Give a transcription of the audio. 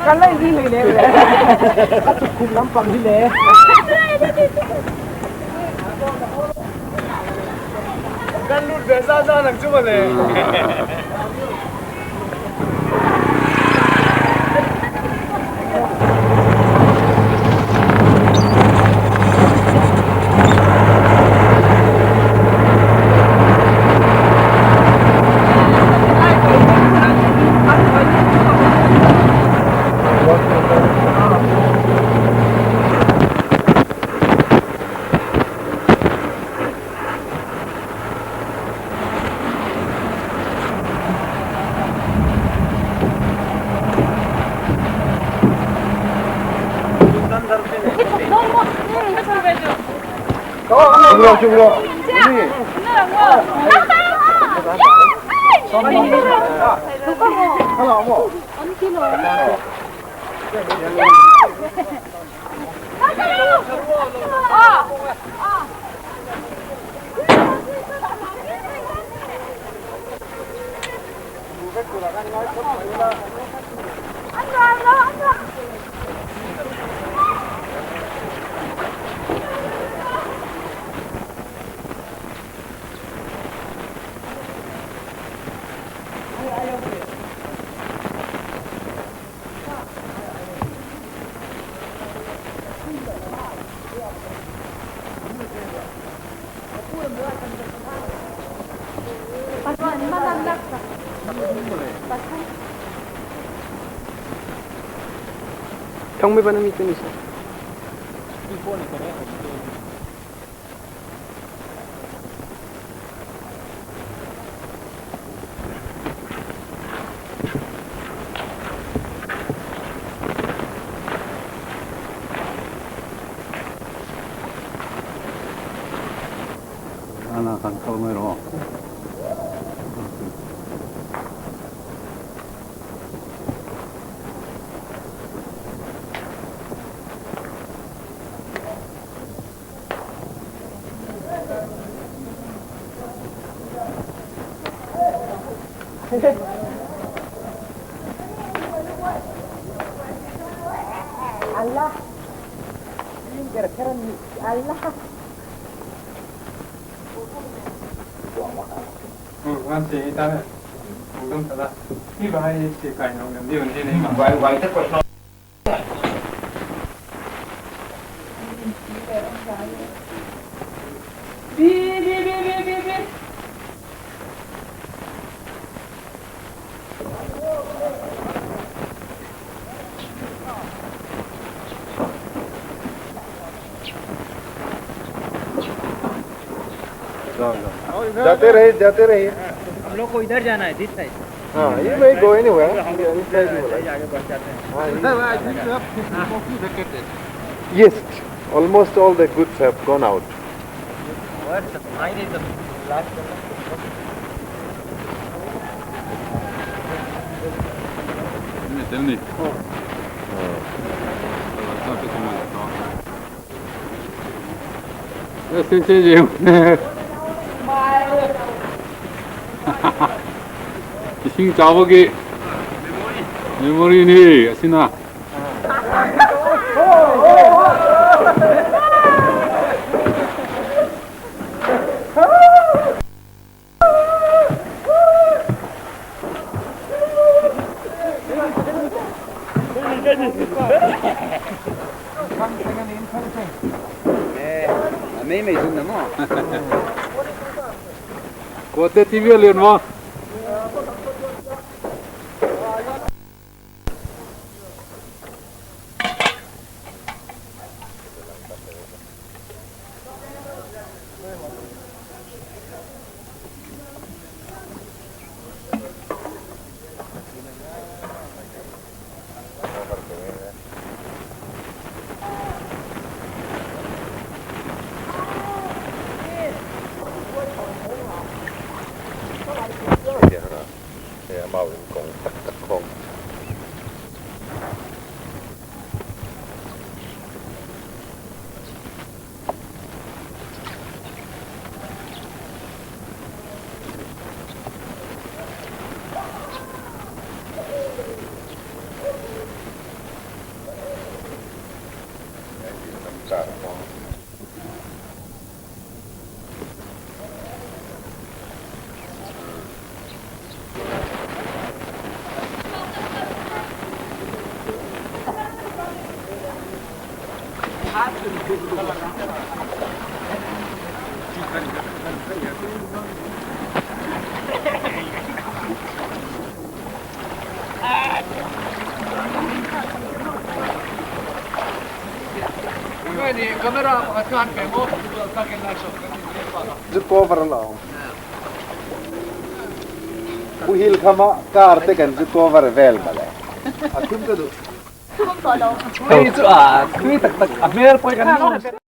กันเลยที่เลยถ้าจุดคุมน้ำฟังที่เลยกันรุ่นเดือดซ่าๆหนังจุ๊บเลย죽으러 하나 뭐 경매 반응이 좀 있어. 하나 강카메로. Allah. Ini kira-kira Allah. 완전 일단은 공동사다 이바이 시까지 나오는 데 언제네 Quay thích quay Bi. जाते रहिए हम लोग को इधर जाना है दिस साइड हाँ ये भाई गो anywhere आगे बढ़ जाते हैं yes almost all the goods have gone out mine is the last 됐니? 센세지 싱 자버기 메모리니 아시나 नहीं मैं सुनना ना कोते टीवी लेन वा Just cover along. Uhil kama kaarte kan just cover väl med det. Akum ka do. Hey, itu ah, kui tak tak, Amir poy kan.